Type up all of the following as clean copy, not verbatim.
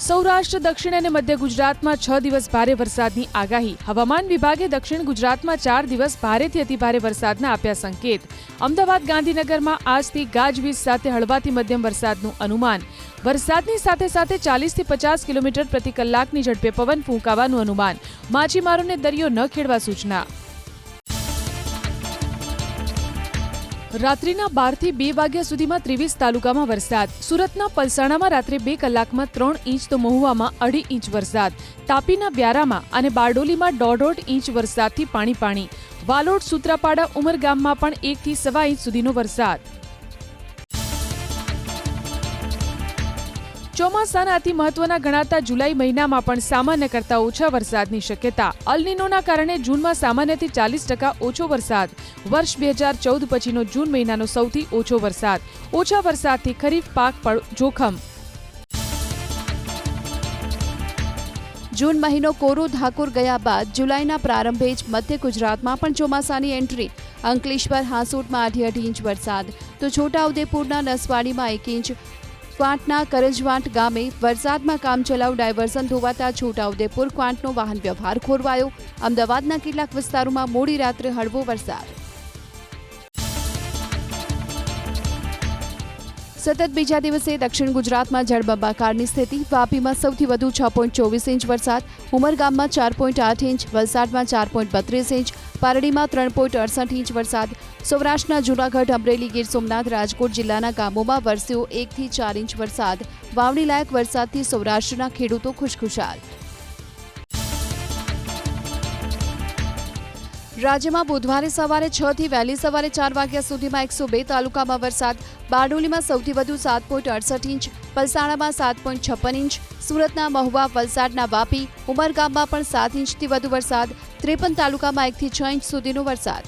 સૌરાષ્ટ્ર, દક્ષિણ અને મધ્ય ગુજરાતમાં 6 દિવસ ભારે વરસાદની આગાહી. હવામાન વિભાગે દક્ષિણ ગુજરાતમાં 4 દિવસ ભારેથી અતિભારે વરસાદના આપ્યા સંકેત. અમદાવાદ, ગાંધીનગરમાં આજથી ગાજવીજ સાથે હળવાથી મધ્યમ વરસાદનું અનુમાન. વરસાદની સાથે સાથે 40 થી 50 કિલોમીટર પ્રતિ કલાકની ઝડપે પવન ફૂંકાવાનું અનુમાન. માછીમારોને દરિયો ન ખેડવા સૂચના. રાત્રિના 12 થી 2 વાગ્યા સુધીમાં 23 તાલુકામાં વરસાદ. સુરતના પલસાણામાં રાત્રે 2 કલાકમાં 3 ઇંચ તો મહુવામાં 2.5 ઇંચ વરસાદ. તાપીના બ્યારામાં અને બારડોલીમાં 1.5 ઇંચ વરસાદથી પાણી. વાલોડ, સૂત્રાપાડા, ઉમરગામમાં પણ 1 થી 1.25 ઇંચ સુધીનો વરસાદ. ચોમાસાના અતિ મહત્વના ગણાતા જુલાઈ મહિનામાં પણ સામાન્ય કરતાં ઓછા વરસાદની શક્યતા. અલ નીનોના કારણે જૂનમાં સામાન્યથી 40% ઓછો વરસાદ. વર્ષ 2014 પછીનો જૂન મહિનાનો સૌથી ઓછો વરસાદ. ઓછા વરસાદથી ખરીફ પાક પર જોખમ. જૂન મહિનો કોરો ધાકોર ગયા બાદ જુલાઈના પ્રારંભે જ મધ્ય ગુજરાતમાં પણ ચોમાસાની એન્ટ્રી. અંકલેશ્વર, હાંસોટમાં 8.5 ઇંચ વરસાદ તો છોટાઉદેપુરના નસવાડીમાં 1 ઇંચ. ક્વાંટના કરંજવાંટ ગામે વરસાદમાં કામચલાઉ ડાયવર્ઝન ધોવાતા છોટાઉદેપુર ક્વાંટનો વાહન વ્યવહાર ખોરવાયો. અમદાવાદના કેટલાક વિસ્તારોમાં મોડી રાત્રે હળવો વરસાદ. સતત બીજા દિવસે દક્ષિણ ગુજરાતમાં જળબંબાકારની સ્થિતિ. વાપીમાં સૌથી વધુ 6.24 ઇંચ વરસાદ, ઉમરગામમાં 4.8 ઇંચ, વલસાડમાં 4.32 ઇંચ, પારડીમાં 3.68 ઇંચ વરસાદ. સૌરાષ્ટ્રના જૂનાગઢ, અમરેલી, ગીર સોમનાથ, રાજકોટ જિલ્લાના ગામોમાં વરસ્યો 1 થી 4 ઇંચ વરસાદ. વાવણી લાયક વરસાદથી સૌરાષ્ટ્રના ખેડૂતો ખુશખુશાલ. રાજ્યમાં બુધવારે સવારે 6 થી વહેલી સવારે 4 વાગ્યા સુધીમાં 102 તાલુકામાં વરસાદ. બારડોલીમાં સૌથી વધુ 7.68 ઇંચ, પલસાણામાં 7.56 ઇંચ, સુરતના મહુવા, વલસાડના વાપી, ઉમરગામમાં પણ 7 ઇંચથી વધુ વરસાદ. 53 તાલુકામાં 1 થી 6 ઇંચ સુધીનો વરસાદ.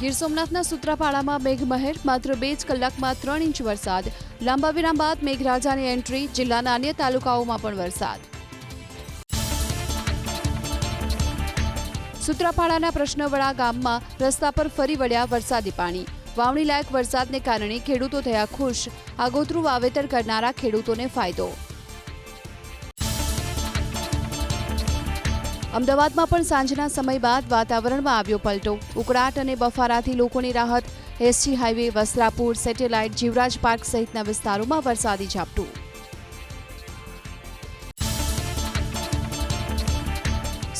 ગીર સોમનાથના સૂત્રાપાડામાં મેઘમહેર. માત્ર 2 જ કલાકમાં 3 ઇંચ વરસાદ. લાંબા વિરામ બાદ મેઘરાજાની એન્ટ્રી. જિલ્લાના અન્ય તાલુકાઓમાં પણ વરસાદ. સૂત્રાપાડાના પ્રશ્નવડા ગામમાં રસ્તા પર ફરી વળ્યા વરસાદી પાણી. વાવણી લાયક વરસાદને કારણે ખેડૂતો થયા ખુશ. આગોતરું વાવેતર કરનારા ખેડૂતોને ફાયદો. અમદાવાદમાં પણ સાંજના સમય બાદ વાતાવરણમાં આવ્યો પલટો. ઉકળાટ અને બફારાથી લોકોની રાહત. SG highway, Vastrapur, satellite, Jivraj park સહિતના વિસ્તારોમાં વરસાદી ઝાપટું.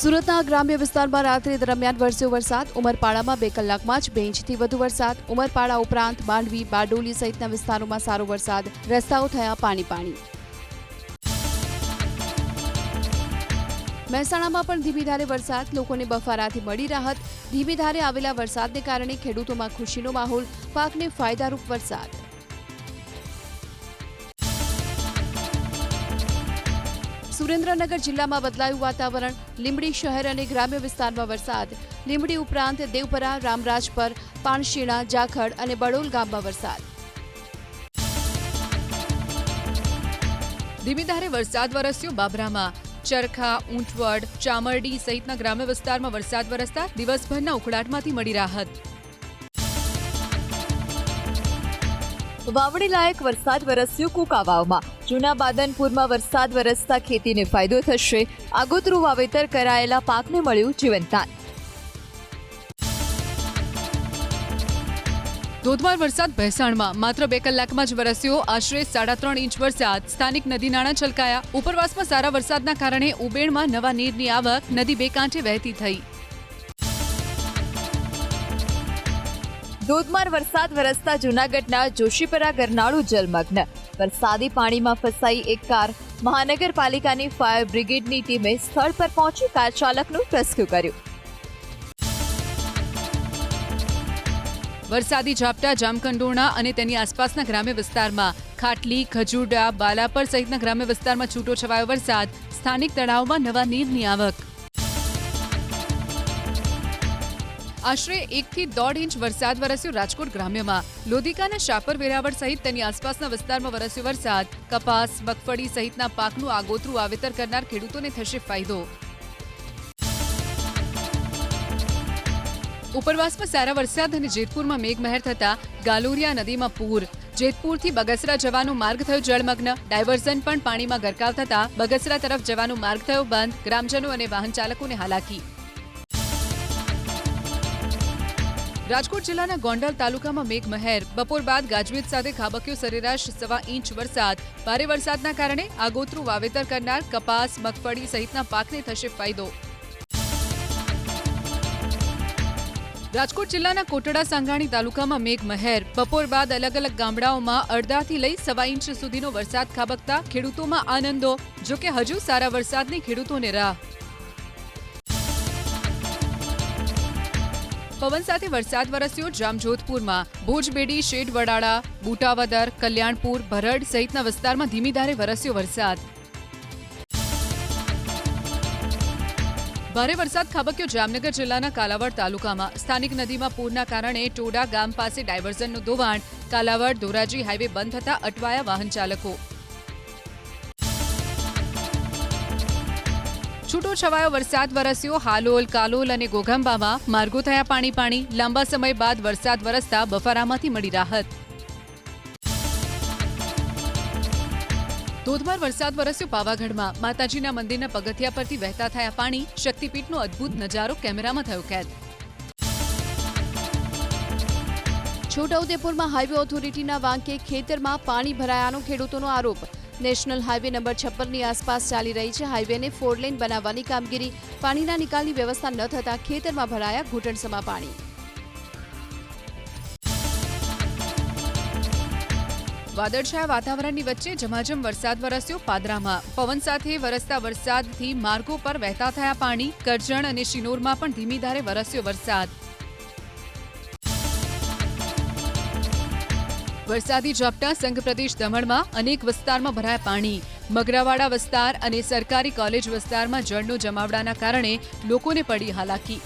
સુરતના ગ્રામ્ય વિસ્તારમાં રાત્રિ દરમિયાન વરસ્યો વરસાદ. ઉમરપાડામાં 2 કલાકમાં જ 2 ઇંચથી વધુ વરસાદ. ઉમરપાડા ઉપરાંત માંડવી, બારડોલી સહિતના વિસ્તારોમાં સારો વરસાદ. રસ્તાઓ થયા પાણી. મહેસાણામાં પણ ધીમી ધારે વરસાદ. લોકોને બફારાથી મળી રાહત. ધીમી ધારે આવેલા વરસાદને કારણે ખેડૂતોમાં ખુશીનો માહોલ. પાકને ફાયદારૂપ વરસાદ. સુરેન્દ્રનગર જિલ્લામાં બદલાયું વાતાવરણ. લીંબડી શહેર અને ગ્રામ્ય વિસ્તારમાં વરસાદ. લીંબડી ઉપરાંત દેવપરા, રામરાજપર, પાણશીણા, જાખડ અને બડોલ ગામમાં વરસાદ. ધીમી ધારે વરસાદ વરસ્યો બાબરામાં. ચરખા, ઊંટવડ, ચામરડી સહિતના ગ્રામ્ય વિસ્તારમાં વરસાદ વરસતા દિવસભરના ઉકળાટમાંથી મળી રાહત. વાવણી લાયક વરસાદ વરસ્યો કુકાવાવમાં. જૂના બાદનપુરમાં વરસાદ વરસતા ખેતીને ફાયદો થશે. આગોતરું વાવેતર કરાયેલા પાકને મળ્યું જીવંતદાન. ધોધમાર વરસાદ ભેસાણમાં. માત્ર 2 કલાકમાં જ વરસ્યો આશરે 3.5 ઇંચ વરસાદ. સ્થાનિક નદી નાળા છલકાયા. ઉપરવાસમાં સારા વરસાદના કારણે ઉબેણમાં નવા નીરની આવક. નદી 2 કાંઠે વહેતી થઈ. ધોધમાર વરસાદ વરસતા જૂનાગઢના જોશીપરા ગરનાળું જલમગ્ન. વરસાદી પાણીમાં ફસાઈ એક કાર. મહાનગરપાલિકાની ફાયર બ્રિગેડની ટીમે સ્થળ પર પહોંચી કાર ચાલકનું રેસ્ક્યુ કર્યું. વરસાદી ઝાપટા જામકંડોરણા અને તેની આસપાસના ગ્રામ્ય વિસ્તારમાં. ખાટલી, ખજુરડા, બાલાપર સહિતના ગ્રામ્ય વિસ્તારમાં છૂટો છવાયો વરસાદ. સ્થાનિક તળાવમાં નવા નીરની આવક. આશરે 1 થી 1.5 ઇંચ વરસાદ વરસ્યો રાજકોટ ગ્રામ્યમાં. લોધિકાના શાપર, વેરાવળ સહિત તેની આસપાસના વિસ્તારમાં વરસ્યો વરસાદ. કપાસ, મગફળી સહિતના પાકનું આગોતરું વાવેતર કરનાર ખેડૂતોને થશે ફાયદો. ઉપરવાસમાં સારા વરસાદ અને જેતપુરમાં મેઘમહેર થતા ગાલોરિયા નદીમાં પૂર. જેતપુરથી બગસરા જવાનો માર્ગ થયો જળમગ્ન, ડાયવર્ઝન પણ પાણીમાં ગરકાવ થતા બગસરા તરફ જવાનો માર્ગ થયો બંધ, ગ્રામજનો અને વાહન ચાલકોને હાલાકી. રાજકોટ જિલ્લાના ગોંડલ તાલુકામાં મેઘમહેર, બપોર બાદ ગાજવીજ સાથે ખાબક્યો સરેરાશ 1.25 ઇંચ વરસાદ. ભારે વરસાદના કારણે આગોતરું વાવેતર કરનાર કપાસ, મગફળી સહિતના પાકને થશે ફાયદો. રાજકોટ જિલ્લાના કોટડા સાંગાણી તાલુકામાં મેઘમહેર, બપોર બાદ અલગ અલગ ગામડાઓમાં અડધાથી લઈ 1.25 ઇંચ સુધીનો વરસાદ ખાબકતા ખેડૂતોમાં આનંદો. જોકે હજુ સારા વરસાદની ખેડૂતોને રાહ. પવન સાથે વરસાદ વરસ્યો જામજોધપુરમાં. ભુજ, બેડી, શેડ, વડાળા, બુટાવદર, કલ્યાણપુર, ભરડ સહિતના વિસ્તારમાં ધીમી ધારે વરસ્યો વરસાદ. ભારે વરસાદ ખાબક્યો જામનગર જિલ્લાના કાલાવડ તાલુકામાં. સ્થાનિક નદીમાં પૂરના કારણે ટોડા ગામ પાસે ડાયવર્ઝનનું ધોવાણ. કાલાવડ ધોરાજી હાઈવે બંધ થતા અટવાયા વાહન ચાલકો. છૂટો છવાયો વરસાદ વરસ્યો હાલોલ, કાલોલ અને ઘોઘંબામાં. માર્ગો થયા પાણી. લાંબા સમય બાદ વરસાદ વરસતા બફારામાંથી મળી રાહત. ધોધમાર વરસાદ વરસ્યો પાવાગઢમાં. માતાજીના મંદિરના પગથિયા પરથી વહેતા થયા પાણી. શક્તિપીઠનો અદ્ભુત નજારો કેમેરામાં થયો કેદ. છોટાઉદેપુરમાં હાઈવે ઓથોરિટીના વાંકે ખેતરમાં પાણી ભરાયાનો ખેડૂતોનો આરોપ. નેશનલ હાઈવે નંબર 56ની આસપાસ ચાલી રહી છે હાઈવેને 4 લેન બનાવવાની કામગીરી. પાણીના નિકાલની વ્યવસ્થા ન થતા ખેતરમાં ભરાયા ઘૂંટણસમા પાણી. વાદળછાયા વાતાવરણની વચ્ચે ઝમાઝમ વરસાદ વરસ્યો પાદરામાં. પવન સાથે વરસતા વરસાદથી માર્ગો પર વહેતા થયા પાણી. કરજણ અને શિનોરમાં પણ ધીમી ધારે વરસ્યો વરસાદ. વરસાદી ઝાપટા સંઘ પ્રદેશ દમણમાં. અનેક વિસ્તારમાં ભરાયા પાણી. મગરાવાડા વિસ્તાર અને સરકારી કોલેજ વિસ્તારમાં જળનો જમાવડાના કારણે લોકોને પડી હાલાકી.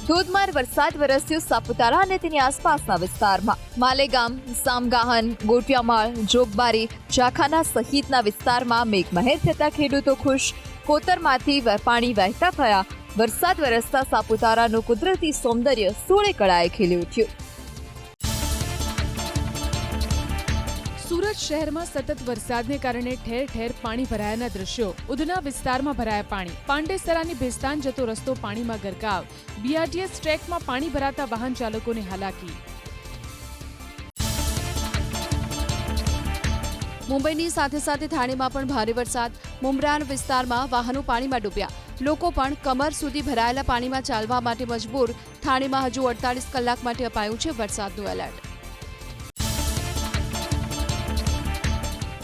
ધોધમાર વરસાદ વરસ્યો સાપુતારા અને તેની આસપાસના વિસ્તારમાં. માલેગામ, સામગાહન, ગોટિયામાળ, જોગબારી, ચાખાના સહિતના વિસ્તારમાં મેઘમહેર થતા ખેડૂતો ખુશ. કોતરમાંથી પાણી વહેતા થયા. વરસાદ વરસતા સાપુતારાનું કુદરતી સૌંદર્ય સોળે કળાએ ખીલી ઉઠ્યું. સુરત શહેરમાં સતત વરસાદને કારણે ઠેર ઠેર પાણી ભરાયાના દ્રશ્યો. ઉધના વિસ્તારમાં ભરાયા પાણી. પાંડેસરાની ભેસ્તાન જતો રસ્તો પાણીમાં ગરકાવ. બીઆરટીએસ ટ્રેકમાં પાણી ભરાતા વાહન ચાલકોને હાલાકી. મુંબઈની સાથે સાથે થાણેમાં પણ ભારે વરસાદ. મુંબ્રાન વિસ્તારમાં વાહનો પાણીમાં ડૂબ્યા. લોકો પણ કમર સુધી ભરાયેલા પાણીમાં ચાલવા માટે મજબૂર. થાણેમાં હજુ 48 કલાક માટે અપાયું છે વરસાદનું એલર્ટ.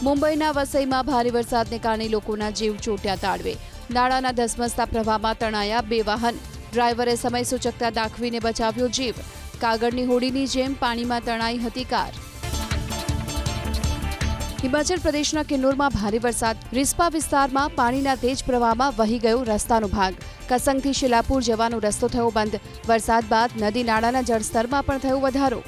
મુંબઈના વસઈમાં ભારે વરસાદને કારણે લોકોના જીવ ચોટ્યા તાળવે. નાળાના ધસમસતા પ્રવાહમાં તણાયા 2 વાહન. ડ્રાઈવરે સમય સૂચકતા દાખવીને બચાવ્યો જીવ. કાગળની હોડીની જેમ પાણીમાં તણાઈ હતી કાર. હિમાચલ પ્રદેશના કિન્નોરમાં ભારે વરસાદ. રિસ્પા વિસ્તારમાં પાણીના તેજ પ્રવાહમાં વહી ગયો રસ્તાનો ભાગ. કસંગથી શિલાપુર જવાનો રસ્તો થયો બંધ. વરસાદ બાદ નદી નાળાના જળસ્તરમાં પણ થયો વધારો.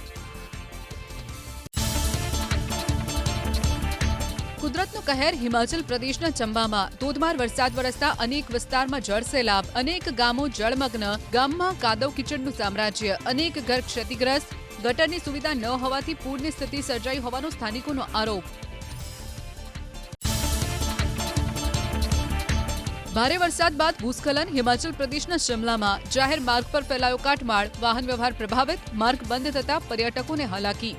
કુદરતનું કહેર હિમાચલ પ્રદેશના ચંબામાં. ધોધમાર વરસાદ વરસતા અનેક વિસ્તારમાં જળ સૈલાબ. અનેક ગામો જળમગ્ન. ગામમાં કાદવ કિચડનું સામ્રાજ્ય. અનેક ઘર ક્ષતિગ્રસ્ત. ગટરની સુવિધા ન હોવાથી પૂરની સ્થિતિ સર્જાઈ હોવાનો સ્થાનિકોનો આરોપ. ભારે વરસાદ બાદ ભૂસ્ખલન. હિમાચલ પ્રદેશના શિમલામાં જાહેર માર્ગ પર ફેલાયો કાટમાળ. વાહન વ્યવહાર પ્રભાવિત. માર્ગ બંધ થતા પર્યટકોને હાલાકી.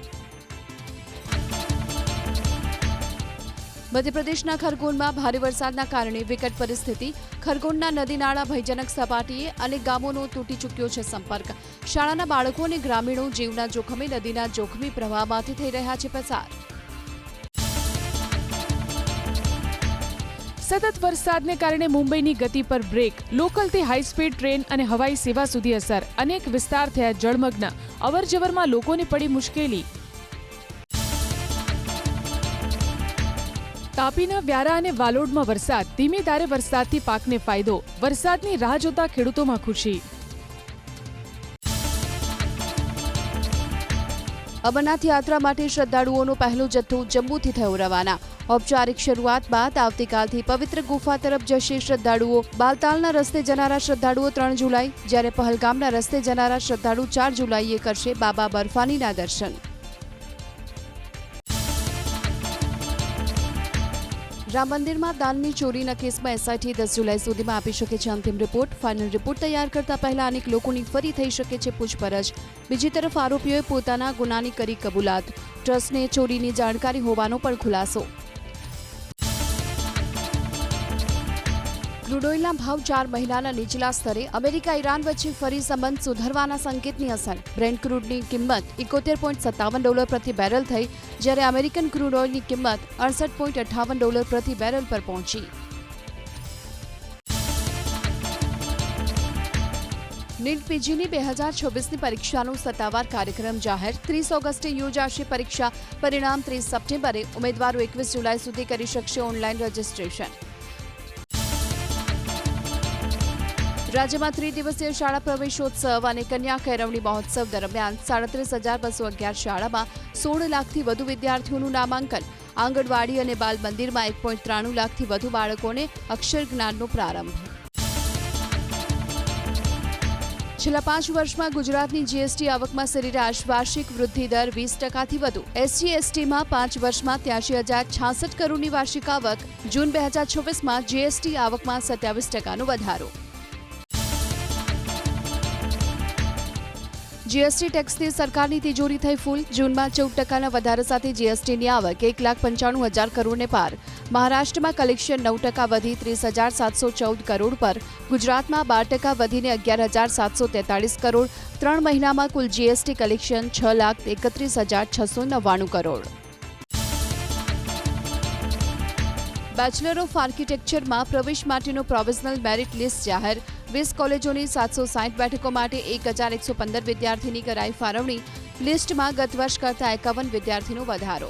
મધ્યપ્રદેશના ખરગોનમાં ભારે વરસાદના કારણે વિકટ પરિસ્થિતિ. ખરગોનના નદી નાળા ભયજનક સપાટીએ અનેક ગામોનો તૂટી ચૂક્યો છે સંપર્ક. શાળાના બાળકો અને ગ્રામીણો જીવના જોખમે નદીના જોખમી પ્રવાહમાંથી થઈ રહ્યા છે પસાર. સતત વરસાદને કારણે મુંબઈની ગતિ પર બ્રેક. લોકલથી હાઈસ્પીડ ટ્રેન અને હવાઈ સેવા સુધી અસર. અનેક વિસ્તાર થયા જળમગ્ન. અવરજવરમાં લોકોને પડી મુશ્કેલી. તાપીના વ્યારા અને વાલોડમાં વરસાદ. ધીમી ધારે વરસાદથી પાકને ફાયદો. વરસાદની રાહ જોતા ખેડૂતોમાં ખુશી. અમરનાથ યાત્રા માટે શ્રદ્ધાળુઓનો પહેલો જથ્થો જમ્મુથી થયો રવાના. ઔપચારિક શરૂઆત બાદ આવતીકાલથી પવિત્ર ગુફા તરફ જશે શ્રદ્ધાળુઓ. બાલતાલના રસ્તે જનારા શ્રદ્ધાળુઓ 3 જુલાઈ, જ્યારે પહલગામના રસ્તે જનારા શ્રદ્ધાળુ 4 જુલાઈએ કરશે બાબા બર્ફાનીના દર્શન. રામ મંદિરમાં દાનની ચોરીના કેસમાં એસઆઈટી 10 જુલાઈ સુધીમાં આપી શકે છે અંતિમ રિપોર્ટ. ફાઇનલ રિપોર્ટ તૈયાર કરતા પહેલા અનેક લોકોની ફરી થઈ શકે છે પૂછપરછ. બીજી તરફ આરોપીઓએ પોતાના ગુનાની કરી કબૂલાત. ટ્રસ્ટને ચોરીની જાણકારી હોવાનો પણ ખુલાસો. ક્રૂડ ઓઇલના ભાવ 4 મહિનાના નીચલા સ્તરે. અમેરિકા ઈરાન વચ્ચે ફરી સંબંધ સુધરવાના સંકેતની અસર. બ્રેન્ટ ક્રૂડની કિંમત $71.57 પ્રતિ બેરલ થઈ, જ્યારે અમેરિકન ક્રૂડ ઓઇલની કિંમત $68.58 પ્રતિ બેરલ પર પહોંચી. નીટ પીજીની 2026ની પરીક્ષાનો સત્તાવાર કાર્યક્રમ જાહેર. 30 ઓગસ્ટે યોજાશે પરીક્ષા. પરિણામ 30 સપ્ટેમ્બરે. ઉમેદવારો 21 જુલાઈ સુધી કરી શકશે ઓનલાઈન રજીસ્ટ્રેશન. રાજ્યમાં 3 દિવસીય શાળા પ્રવેશોત્સવ અને કન્યા કેળવણી મહોત્સવ દરમિયાન 37,211 શાળામાં 16 લાખથી વધુ વિદ્યાર્થીઓનું નામાંકન. આંગણવાડી અને બાલ મંદિરમાં 1.93 લાખથી વધુ બાળકોને અક્ષર જ્ઞાનનો પ્રારંભ. છેલ્લા 5 વર્ષમાં ગુજરાતની જીએસટી આવકમાં સરેરાશ વાર્ષિક વૃદ્ધિ દર 20%થી વધુ. એસજી/એસટીમાં 5 વર્ષમાં 83,066 કરોડની વાર્ષિક આવક. જૂન 2026માં જીએસટી આવકમાં 27%નો વધારો. જીએસટી ટેક્સથી સરકારની તિજોરી થઈ ફૂલ. જૂનમાં 14%ના વધારા સાથે જીએસટીની આવક 1,95,000 કરોડને પાર. મહારાષ્ટ્રમાં કલેક્શન 9% વધી 30,714 કરોડ પર. ગુજરાતમાં 12% વધીને 11,743 કરોડ. 3 મહિનામાં કુલ GST collection 6,31,699 crore. Bachelor of આર્કિટેક્ચરમાં પ્રવેશ માટેનો પ્રોવિઝનલ મેરિટ લિસ્ટ જાહેર. 20 કોલેજોની 760 બેઠકો માટે 1,115 વિદ્યાર્થીની કરાઈ ફાળવણી. લિસ્ટમાં ગત વર્ષ કરતાં 51 વિદ્યાર્થીનો વધારો.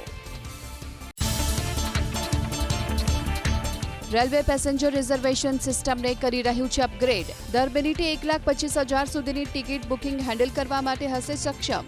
રેલવે પેસેન્જર રિઝર્વેશન સિસ્ટમને કરી રહ્યું છે અપગ્રેડ. દર મિનિટે 1,25,000 સુધીની ટિકિટ બુકિંગ હેન્ડલ કરવા માટે હશે સક્ષમ.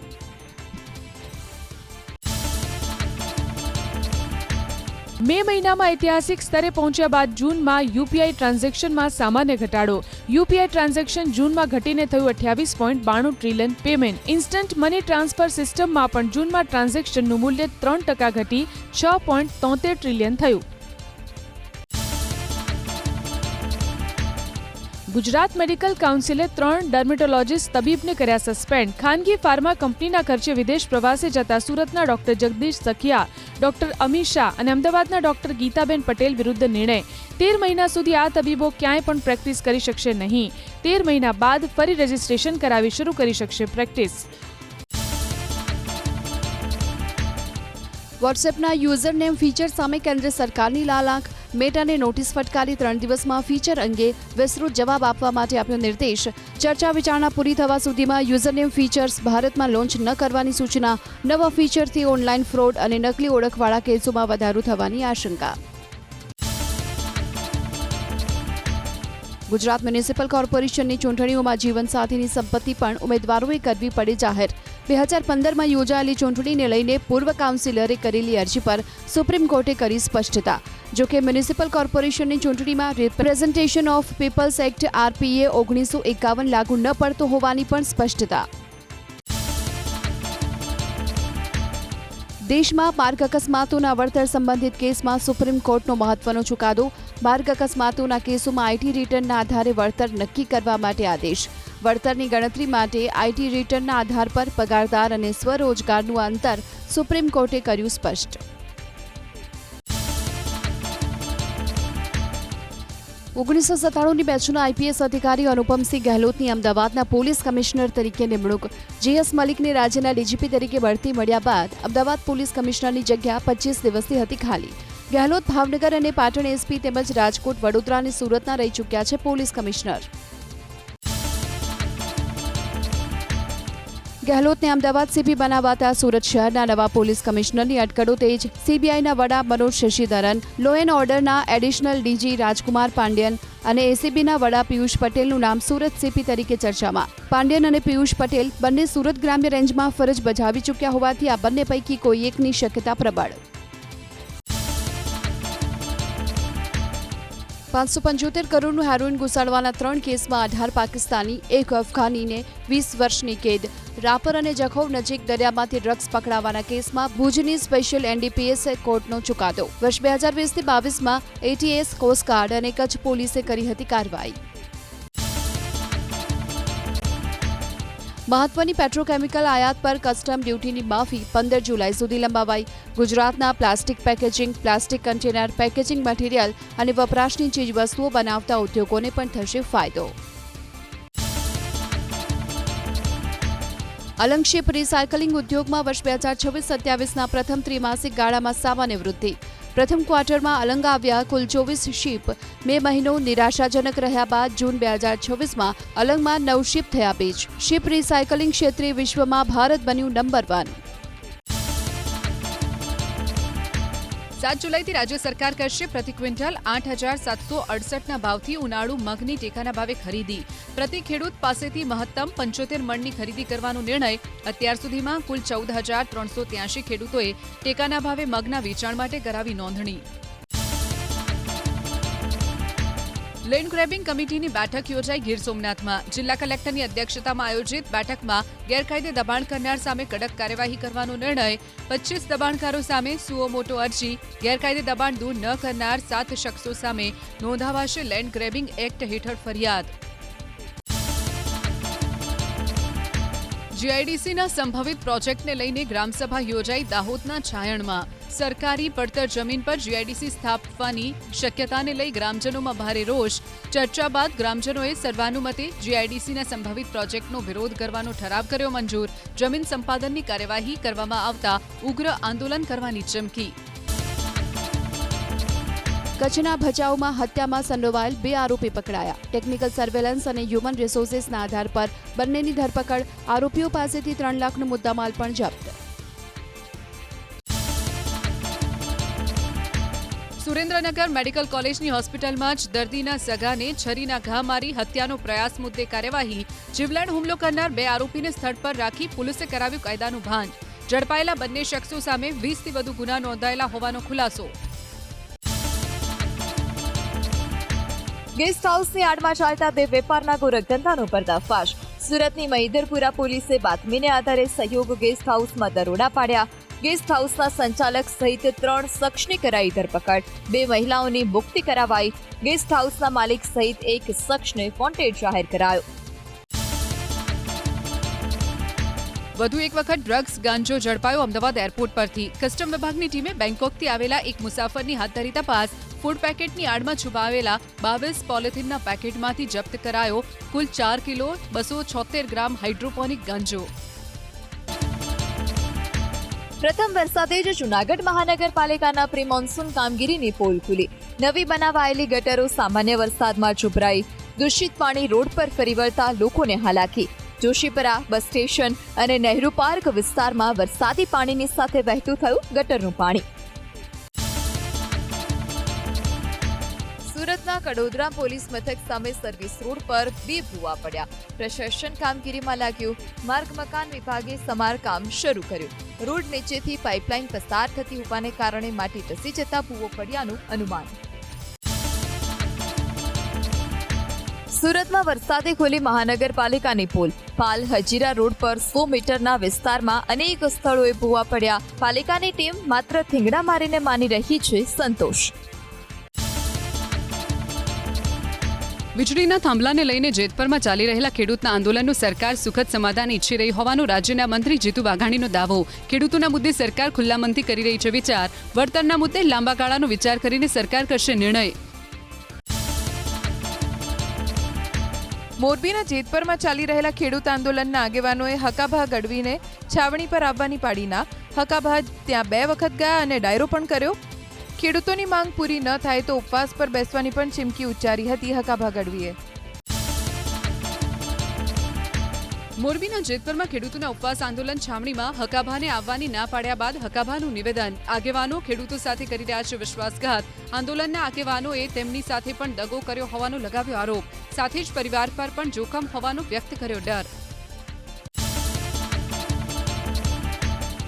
મે મહિનામાં ઐતિહાસિક સ્તરે પહોંચ્યા બાદ જૂનમાં યુપીઆઈ ટ્રાન્ઝેક્શનમાં સામાન્ય ઘટાડો. યુપીઆઈ ટ્રાન્ઝેક્શન જૂનમાં ઘટીને થયું 28.92 trillion. Payment instant money transfer સિસ્ટમમાં પણ જૂનમાં ટ્રાન્ઝેક્શનનું મૂલ્ય 3% ઘટી 6.73 ટ્રિલિયન થયું. ગુજરાત મેડિકલ કાઉન્સિલે 3 ડર્મેટોલોજીસ્ટ તબીબને કર્યા સસ્પેન્ડ. ખાનગી ફાર્મા કંપનીના ખર્ચે વિદેશ પ્રવાસે જતા સુરતના ડોક્ટર જગદીશ સખિયા, ડોક્ટર અમીર શાહ અને અમદાવાદના ડોક્ટર ગીતાબેન પટેલ વિરુદ્ધ નિર્ણય. 13 મહિના સુધી આ તબીબો ક્યાંય પણ પ્રેક્ટિસ કરી શકશે નહીં. 13 મહિના બાદ ફરી રજીસ્ટ્રેશન કરાવી શરૂ કરી શકશે પ્રેક્ટિસ. વોટ્સએપના યુઝર નેમ ફીચર સામે કેન્દ્ર સરકારની લાલાંક. મેટાને નોટિસ ફટકારી 3 દિવસમાં ફીચર અંગે વિસ્તૃત જવાબ આપવા માટે આપ્યો નિર્દેશ. ચર્ચા વિચારણા પૂરી થવા સુધીમાં યુઝરનેમ ફીચર્સ ભારતમાં લોન્ચ ન કરવાની સૂચના. નવા ફીચરથી ઓનલાઈન ફ્રોડ અને નકલી ઓળખવાળા કેસોમાં વધારો થવાની આશંકા. ગુજરાત મ્યુનિસિપલ કોર્પોરેશનની ચૂંટણીઓમાં જીવનસાથીની સંપત્તિ પણ ઉમેદવારોએ કરવી પડે જાહેર. 2015માં યોજાયેલી ચૂંટણીને લઈને પૂર્વ કાઉન્સિલરે કરેલી અરજી પર સુપ્રીમ કોર્ટે કરી સ્પષ્ટતા. જોકે મ્યુનિસિપલ કોર્પોરેશનની ચૂંટણીમાં રિપ્રેઝન્ટેશન ઓફ પીપલ્સ એક્ટ આરપીએ 1951 લાગુ ન પડતો હોવાની પણ સ્પષ્ટતા. દેશમાં માર્ગ અકસ્માતોના વળતર સંબંધિત કેસમાં સુપ્રીમ કોર્ટનો મહત્વનો ચુકાદો. માર્ગ અકસ્માતોના કેસોમાં આઈટી રિટર્નના આધારે વળતર નક્કી કરવા માટે આદેશ. વળતરની ગણતરી માટે આઈટી રિટર્નના આધાર પર પગારદાર અને સ્વરોજગારનું અંતર સુપ્રીમ કોર્ટે કર્યું સ્પષ્ટ. 1997ની બેચના આઈપીએસ અધિકારી અનુપમસિંહ ગહેલોતની અમદાવાદના પોલીસ કમિશનર તરીકે નિમણૂક. જીએસ મલિકને રાજ્યના ડીજીપી તરીકે બઢતી મળ્યા બાદ અમદાવાદ પોલીસ કમિશનરની જગ્યા 25 દિવસથી હતી ખાલી. ગહેલોત ભાવનગર અને પાટણ એસપી તેમજ રાજકોટ, વડોદરા અને સુરતના રહી ચૂક્યા છે પોલીસ કમિશનર. ગહેલોતને અમદાવાદ સીપી બનાવાતા સુરત શહેરના નવા પોલીસ કમિશનરની અટકળો તેજ. સીબીઆઈના વડા મનોજ શશિધરન, લો એન્ડ ઓર્ડરના એડિશનલ ડીજી રાજકુમાર પાંડ્યન અને એસીબીના વડા પિયુષ પટેલનું નામ સુરત સીપી તરીકે ચર્ચામાં. પાંડ્યન અને પિયુષ પટેલ બંને સુરત ગ્રામ્ય રેન્જમાં ફરજ બજાવી ચૂક્યા હોવાથી આ બંને પૈકી કોઈ એકની શક્યતા પ્રબળ. 575 કરોડનું હેરોઇન ઘુસાડવાના 3 કેસમાં 18 પાકિસ્તાની, 1 અફઘાનીને 20 વર્ષની કેદ. રાપર અને જખૌ નજીક દરિયામાંથી ડ્રગ્સ પકડાવાના કેસમાં ભુજની સ્પેશિયલ એનડીપીએસ કોર્ટનો ચુકાદો. વર્ષ 2020થી 22માં એટીએસ, કોસ્ટગાર્ડ અને કચ્છ પોલીસે કરી હતી કાર્યવાહી. મહત્વની પેટ્રોકેમિકલ આયાત પર કસ્ટમ ડ્યુટીની માફી 15 જુલાઈ સુધી લંબાવાઈ. ગુજરાતના plastic packaging, plastic container, packaging material અને વપરાશની ચીજવસ્તુઓ બનાવતા ઉદ્યોગોને પણ થશે ફાયદો. અલંગ શિપ રિસાયકલિંગ ઉદ્યોગમાં વર્ષ 2026-27ના પ્રથમ ત્રિમાસિક ગાળામાં સામાન્ય વૃદ્ધિ. પ્રથમ ક્વાર્ટરમાં અલંગ આવ્યા કુલ 24 શિપ. મે મહિનો નિરાશાજનક રહ્યા બાદ જૂન 2026માં અલંગમાં 9 શિપ થયા બીજ. શિપ રિસાયકલિંગ ક્ષેત્રે વિશ્વમાં ભારત બન્યું નંબર 1. 7 જુલાઈથી રાજ્ય સરકાર કરશે પ્રતિ ક્વિન્ટલ 8,768ના ભાવથી ઉનાળુ મગની ટેકાના ભાવે ખરીદી. પ્રતિ ખેડૂત પાસેથી મહત્તમ 75 મણની ખરીદી કરવાનો નિર્ણય. અત્યાર સુધીમાં કુલ 14,383 ખેડૂતોએ ટેકાના ભાવે મગના વેચાણ માટે કરાવી નોંધણી. લેન્ડ ગ્રેબિંગ કમિટીની બેઠક યોજાઈ ગીર સોમનાથમાં. જિલ્લા કલેક્ટરની અધ્યક્ષતામાં આયોજિત બેઠકમાં ગેરકાયદે દબાણ કરનાર સામે કડક કાર્યવાહી કરવાનો નિર્ણય. 25 દબાણકારો સામે સુઓ મોટો અરજી. ગેરકાયદે દબાણ દૂર ન કરનાર 7 શખ્સો સામે નોંધાવાશે લેન્ડ ગ્રેબિંગ એક્ટ હેઠળ ફરિયાદ. જીઆઈડીસીના સંભવિત પ્રોજેક્ટને લઈને ગ્રામસભા યોજાઈ દાહોદના છાયણમાં. સરકારી પડતર જમીન પર જીઆઈડીસી સ્થાપવાની શક્યતાને લઈ ગ્રામજનોમાં ભારે રોષ. ચર્ચા બાદ ગ્રામજનોએ સર્વાનુમતે જીઆઈડીસીના સંભવિત પ્રોજેક્ટનો વિરોધ કરવાનો ઠરાવ કર્યો મંજૂર. જમીન સંપાદનની કાર્યવાહી કરવામાં આવતા ઉગ્ર આંદોલન કરવાની ચીમકી. કચ્છના ભચાઉમાં હત્યામાં સંડોવાયેલ 2 આરોપી પકડાયા. ટેકનિકલ સર્વેલન્સ અને હ્યુમન રિસોર્સિસના આધાર પર બંનેની ધરપકડ. આરોપીઓ પાસેથી 3 લાખનો મુદ્દામાલ પણ જપ્ત. સુરેન્દ્રનગર મેડિકલ કોલેજની હોસ્પિટલમાં જ દર્દીના સગાને છરીના ઘા મારી હત્યાનો પ્રયાસ મુદ્દે કાર્યવાહી. જીવલેણ હુમલો કરનાર 2 આરોપીને સ્થળ પર રાખી પોલીસે કરાવ્યું કાયદાનું ભાન. ઝડપાયેલા બંને શખ્સો સામે 20થી વધુ ગુના નોંધાયેલા હોવાનો ખુલાસો. ગેસ્ટ હાઉસની આડમાં ચાલતા 2 વેપારના ગોરખધંધાનો પર્દાફાશ. સુરતની મહિધરપુરા પોલીસે બાતમીને આધારે સહયોગ ગેસ્ટ હાઉસમાં દરોડા પાડ્યા. ગેસ્ટ હાઉસના સંચાલક સહિત 3 શખ્સની કરાઈ ધરપકડ. 2 મહિલાઓની મુક્તિ કરાવાઈ. ગેસ્ટ હાઉસના માલિક સહિત 1 શખ્સને વોન્ટેડ જાહેર કરાયો. વધુ એક વખત ડ્રગ્સ ગાંજો ઝડપાયો અમદાવાદ એરપોર્ટ પરથી. કસ્ટમ વિભાગની ટીમે બેંકોકથી આવેલા એક મુસાફરની હાથ ધરી તપાસ. ફૂડ પેકેટની આડમાં છુપાવેલા 22 પોલિથીનના પેકેટમાંથી જપ્ત કરાયો કુલ 4 કિલો 276 ગ્રામ હાઇડ્રોપોનિક ગાંજો. પ્રથમ વરસાદે જ જૂનાગઢ મહાનગરપાલિકાના પ્રી મોન્સૂન કામગીરીની પોલ ખુલી. નવી બનાવાયેલી ગટરો સામાન્ય વરસાદમાં ચૂભરાઈ. દૂષિત પાણી રોડ પર ફરી વળતા લોકોને હાલાકી. જોશીપરા, બસ સ્ટેશન અને નહેરુ પાર્ક વિસ્તારમાં વરસાદી પાણીની સાથે વહેતું થયું ગટરનું પાણી. સુરતના કડોદરા પોલીસ મથક સામે સર્વિસ રોડ પર 2 ભૂવા પડ્યા. પ્રશાસન કામગીરીમાં લાગ્યું. માર્ગ મકાન વિભાગે સમારકામ શરૂ કર્યું. રોડ નીચેથી પાઇપલાઇન પસાર થતી હોવાને કારણે માટી ધસી જતા ભૂવો પડ્યાનું અનુમાન. સુરતમાં વરસાદે ખોલી મહાનગરપાલિકાની પોલ. પાલ હજીરા રોડ પર 100 મીટરના વિસ્તારમાં અનેક સ્થળોએ ભૂવા પડ્યા. પાલિકાની ટીમ માત્ર થીંગડા મારીને માની રહી છે સંતોષ. વીજળીના થાંભલાને લઈને જેતપરમાં ચાલી રહેલા ખેડૂતના આંદોલનનું સરકાર સુખદ સમાધાન ઈચ્છી રહી હોવાનો રાજ્યના મંત્રી જીતુ વાઘાણીનો દાવો. ખેડૂતોના મુદ્દે સરકાર ખુલ્લા મનથી કરી રહી છે વિચાર. વળતરના મુદ્દે લાંબા ગાળાનો વિચાર કરીને સરકાર કરશે નિર્ણય. મોરબીના જેતપરમાં ચાલી રહેલા ખેડૂત આંદોલનના આગેવાનોએ હકાભા ગઢવીને છાવણી પર આવવાની પાડી ના. હકાભા ત્યાં 2 વખત ગયા અને ડાયરો પણ કર્યો. ખેડૂતોની માંગ પૂરી ન થાય તો ઉપવાસ પર બેસવાની પણ ચીમકી ઉચ્ચારી હતી હકાભા ગઢવીએ. મોરબીના જેતપરમાં ખેડૂતોના ઉપવાસ આંદોલન છાવણીમાં હકાભાને આવવાની ના પાડ્યા બાદ હકાભાનું નિવેદન. આગેવાનો ખેડૂતો સાથે કરી રહ્યા છે વિશ્વાસઘાત. આંદોલનના આગેવાનોએ તેમની સાથે પણ દગો કર્યો હોવાનો લગાવ્યો આરોપ. સાથે જ પરિવાર પર પણ જોખમ હોવાનો વ્યક્ત કર્યો ડર.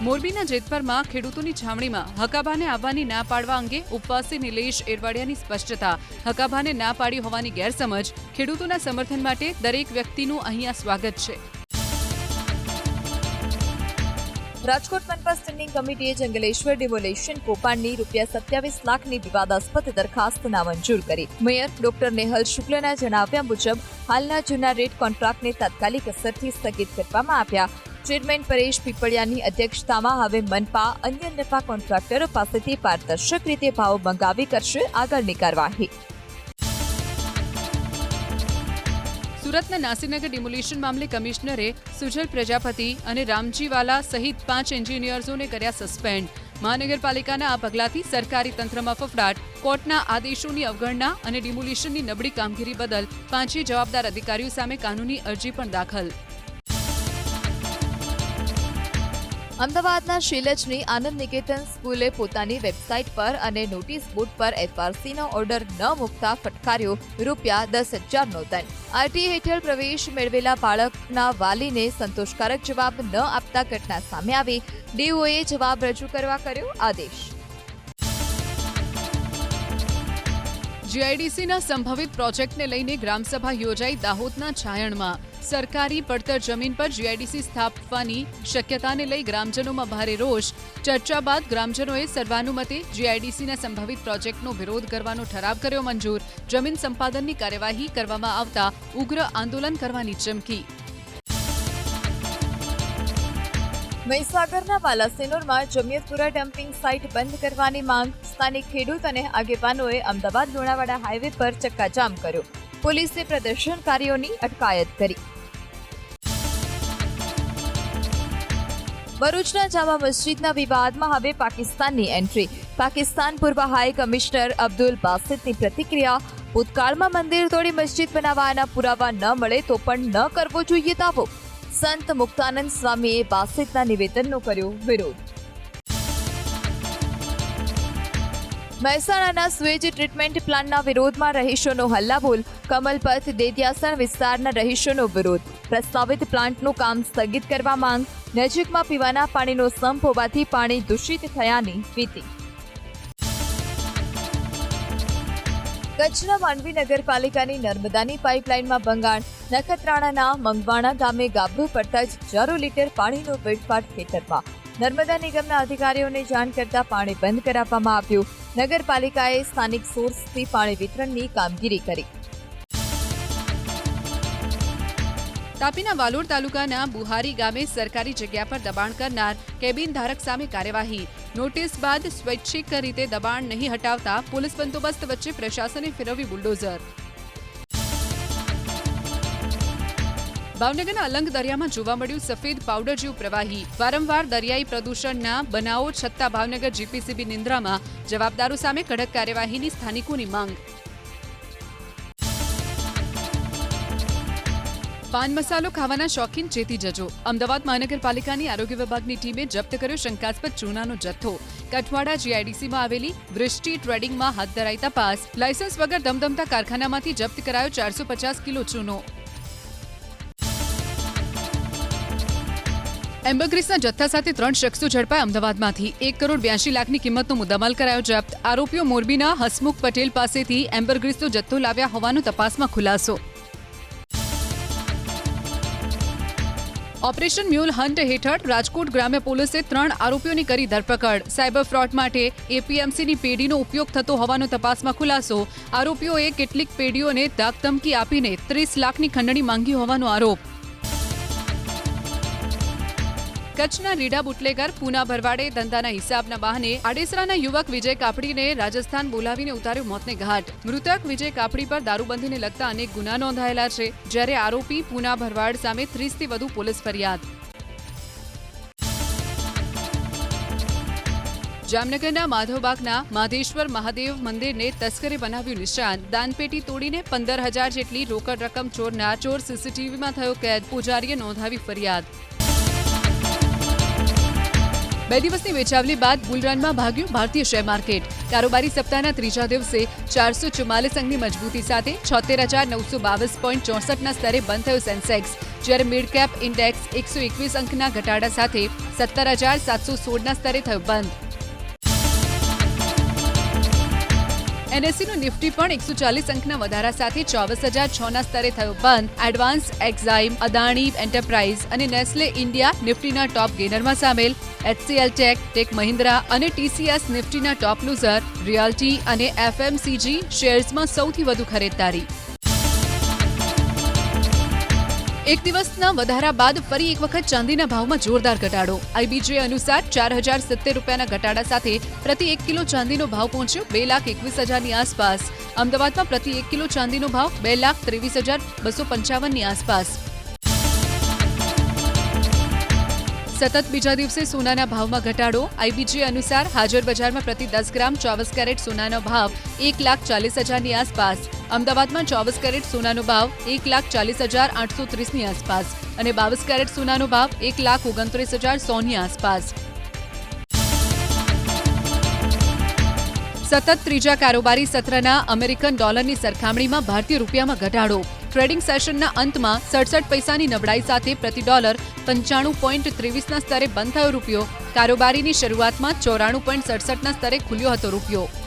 મોરબીના જેતપરમાં ખેડૂતોની છાવણીમાં હકાભાને આવવાની ના પાડવા અંગે ઉપવાસી નિલેશ એરવાડિયાની સ્પષ્ટતા. હકાભાને ના પાડી હોવાની ગેરસમજ. ખેડૂતોના સમર્થન માટે દરેક વ્યક્તિનું અહીંયા સ્વાગત છે. રાજકોટ મનપા સ્ટેન્ડિંગ કમિટીએ જંગલેશ્વર ડિમોલેશન કૌભાંડની ₹27 લાખની વિવાદાસ્પદ દરખાસ્ત નામંજૂર કરી. મેયર ડોક્ટર નેહલ શુક્લના જણાવ્યા મુજબ હાલના જૂના રેટ કોન્ટ્રાક્ટને તાત્કાલિક અસરથી સ્થગિત કરવામાં આવ્યા. ચેરમેન પરેશ પીપળિયાની અધ્યક્ષતામાં હવે મનપા અન્ય નફા કોન્ટ્રાક્ટરો પાસેથી પારદર્શક રીતે ભાવ મંગાવી કરશે આગળની કાર્યવાહી. સુરતના નાસીનગર ડિમોલિશન મામલે કમિશનરે સુજલ પ્રજાપતિ અને રામજીવાલા સહિત 5 એન્જિનિયર્સોને કર્યા સસ્પેન્ડ. મહાનગરપાલિકાના આ પગલાથી સરકારી તંત્રમાં ફફડાટ. કોર્ટના આદેશોની અવગણના અને ડિમોલિશનની નબળી કામગીરી બદલ 5 જવાબદાર અધિકારીઓ સામે કાનૂની અરજી પણ દાખલ. અમદાવાદના શીલજની આનંદ નિકેતન સ્કૂલે પોતાની વેબસાઇટ પર અને નોટિસ બોર્ડ પર FRCનો ઓર્ડર ન મૂકતા ફટકાર્યો ₹10,000નો દંડ. આરટીએ હેઠળ પ્રવેશ મેળવેલા બાળકના વાલીને સંતોષકારક જવાબ ન આપતા ઘટના સામે આવી. ડીઓએ જવાબ રજૂ કરવા કર્યો આદેશ. જીઆઈડીસીના સંભવિત પ્રોજેક્ટને લઈને ગ્રામસભા યોજાઈ. દાહોદના છાયણમાં સરકારી પડતર જમીન પર જીઆઈડીસી સ્થાપવાની શક્યતાને લઈ ગ્રામજનોમાં ભારે રોષ. ચર્ચા બાદ ગ્રામજનોએ સર્વાનુમતે જીઆઈડીસીના સંભવિત પ્રોજેક્ટનો વિરોધ કરવાનો ઠરાવ કર્યો મંજૂર. જમીન સંપાદનની કાર્યવાહી કરવામાં આવતા ઉગ્ર આંદોલન કરવાની ચીમકી. મહીસાગરના બાલાસિનોરમાં જમિયતપુરા ડમ્પિંગ સાઇટ બંધ કરવાની માંગ. સ્થાનિક ખેડૂત અને આગેવાનોએ અમદાવાદ લુણાવાડા હાઈવે પર ચક્કાજામ કર્યો. પોલીસે પ્રદર્શનકારીઓની અટકાયત કરી. ભરૂચના જામા મસ્જિદના વિવાદમાં હવે પાકિસ્તાનની એન્ટ્રી. પાકિસ્તાન પૂર્વ હાઈ કમિશનર અબ્દુલ બાસિતની પ્રતિક્રિયા. ભૂતકાળમાં મંદિર તોડી મસ્જિદ બનાવવાના પુરાવા ન મળે તો પણ ન કરવો જોઈએ દાવો. સંત મુક્તાનંદ સ્વામીએ બાસિતના નિવેદનનો કર્યો વિરોધ. મહેસાણાના સ્વેજ ટ્રીટમેન્ટ પ્લાન્ટના વિરોધમાં રહીશોનો હલ્લાબોલ. કમલપથ દેદિયાસણ વિસ્તારના રહીશોનો વિરોધ. પ્રસ્તાવિત પ્લાન્ટનું કામ સ્થગિત કરવા માંગ. નજીકમાં પીવાના પાણીનો સંપ હોવાથી પાણી દૂષિત થયાની ભીતિ. કચ્છના માંડવી નગરપાલિકાની નર્મદાની પાઇપલાઇનમાં ભંગાણ. નખત્રાણાના મંગવાણા ગામે ગાબડું પડતા જ હજારો લીટર પાણીનો વેડફાટ ખેતરમાં. નર્મદા નિગમના અધિકારીઓને જાણ કરતા પાણી બંધ કરાવવામાં આવ્યું. નગરપાલિકાએ સ્થાનિક સોર્સથી પાણી વિતરણની કામગીરી કરી. તાપીના વાલોડ તાલુકાના બુહારી ગામે સરકારી જગ્યા પર દબાણ કરનાર કેબિન ધારક સામે કાર્યવાહી. નોટિસ બાદ સ્વૈચ્છિક રીતે દબાણ નહીં હટાવતા પોલીસ બંદોબસ્ત વચ્ચે પ્રશાસને ફેરવ્યું બુલડોઝર. ભાવનગરના અલંગ દરિયામાં જોવા મળ્યું સફેદ પાવડર જેવું પ્રવાહી. વારંવાર દરિયાઈ પ્રદૂષણના બનાવો છતાં ભાવનગર જીપીસીબી નિંદ્રામાં. જવાબદારો સામે કડક કાર્યવાહીની સ્થાનિકોની માંગ. પાન મસાલો ખાવાના શોખીન ચેતી જજો. અમદાવાદ મહાનગરપાલિકાની આરોગ્ય વિભાગની ટીમે જપ્ત કર્યો શંકાસ્પદ ચૂનાનો જથ્થો. કઠવાડા જીઆઈડીસીમાં આવેલી વૃષ્ટિ ટ્રેડિંગમાં હાથ ધરાઈ તપાસ. લાયસન્સ વગર ધમધમતા કારખાનામાંથી જપ્ત કરાયો 450 કિલો ચૂનો. એમ્બરગ્રીસના જથ્થા સાથે 3 શખ્સો ઝડપાયા અમદાવાદમાંથી. 1,82 લાખની કિંમતનો મુદ્દામાલ કરાયો જપ્ત. આરોપીઓ મોરબીના હસમુખ પટેલ પાસેથી એમ્બરગ્રીસનો જથ્થો લાવ્યા હોવાનો તપાસમાં ખુલાસો. ઓપરેશન મ્યુલ હન્ટ હેઠળ રાજકોટ ગ્રામ્ય પોલીસે 3 આરોપીઓની કરી ધરપકડ. સાયબર ફ્રોડ માટે એપીએમસીની પેઢીનો ઉપયોગ થતો હોવાનો તપાસમાં ખુલાસો. આરોપીઓએ કેટલીક પેઢીઓને ધાકધમકી આપીને 30 લાખની ખંડણી માંગી હોવાનો આરોપ. કચ્છના રીઢા બુટલેગર પૂના ભરવાડે ધંધાના હિસાબના બહાને આડેસરાના યુવક વિજય કાપડીને રાજસ્થાન બોલાવીને ઉતાર્યો મોતને ઘાટ. મૃતક વિજય કાપડી પર દારૂબંધીને લગતા અનેક ગુના નોંધાયેલા છે, જ્યારે આરોપી પૂના ભરવાડ સામે 30થી વધુ પોલીસ ફરિયાદ. જામનગરના માધવબાગના માધેશ્વર મહાદેવ મંદિરને તસ્કરે બનાવ્યું નિશાન. દાનપેટી તોડીને 15,000 જેટલી રોકડ રકમ ચોરનાર ચોર સીસીટીવીમાં થયો કેદ. પૂજારીએ નોંધાવી ફરિયાદ. 2 દિવસની વેચાવલી બાદ બુલરનમાં ભાગ્યું ભારતીય શેર માર્કેટ. કારોબારી સપ્તાહના ત્રીજા દિવસે 444 અંકની મજબૂતી સાથે 76,922.64ના સ્તરે બંધ થયો સેન્સેક્સ, જ્યારે મિડ કેપ ઇન્ડેક્સ 121 અંકના ઘટાડા સાથે 17,716ના સ્તરે થયો બંધ. એનએસસીનું નિફ્ટી પણ 140 અંકના વધારા સાથે 24,006ના સ્તરે થયો બંધ. એડવાન્સ એક્ઝાઇમ, અદાણી એન્ટરપ્રાઇઝ અને નેસ્લે ઇન્ડિયા નિફ્ટીના ટોપ ગેનરમાં સામેલ. એચસીએલ ટેક મહિન્દ્રા અને ટીસીએસ નિફ્ટીના ટોપ લૂઝર. રિયલ્ટી અને એફએમસીજી શેર્સમાં સૌથી વધુ ખરીદદારી. એક દિવસના વધારા બાદ ફરી એક વખત ચાંદીના ભાવમાં જોરદાર ઘટાડો. આઈબીજે અનુસાર 4,070 રૂપિયાના ઘટાડા સાથે પ્રતિ 1 કિલો ચાંદીનો ભાવ પહોંચ્યો 2,21,000ની આસપાસ. અમદાવાદમાં પ્રતિ 1 કિલો ચાંદીનો ભાવ 2,23,255ની આસપાસ. સતત બીજા દિવસે સોનાના ભાવમાં ઘટાડો. આઈબીજે અનુસાર હાજર બજારમાં પ્રતિ 10 ગ્રામ 24 કેરેટ સોનાનો ભાવ 1,40,000ની આસપાસ. અમદાવાદમાં 24 કેરેટ સોનાનો ભાવ 1,40,830ની આસપાસ અને 22 કેરેટ સોનાનો ભાવ 1,29,100ની આસપાસ. સતત ત્રીજા કારોબારી સત્રના અમેરિકન ડોલરની સરખામણીમાં ભારતીય રૂપિયામાં ઘટાડો. ટ્રેડિંગ સેશનના અંતમાં 67 પૈસાની નબળાઈ સાથે પ્રતિ ડોલર 95.23ના સ્તરે બંધ થયો રૂપિયો. કારોબારીની શરૂઆતમાં 94.67ના સ્તરે ખુલ્યો હતો રૂપિયો.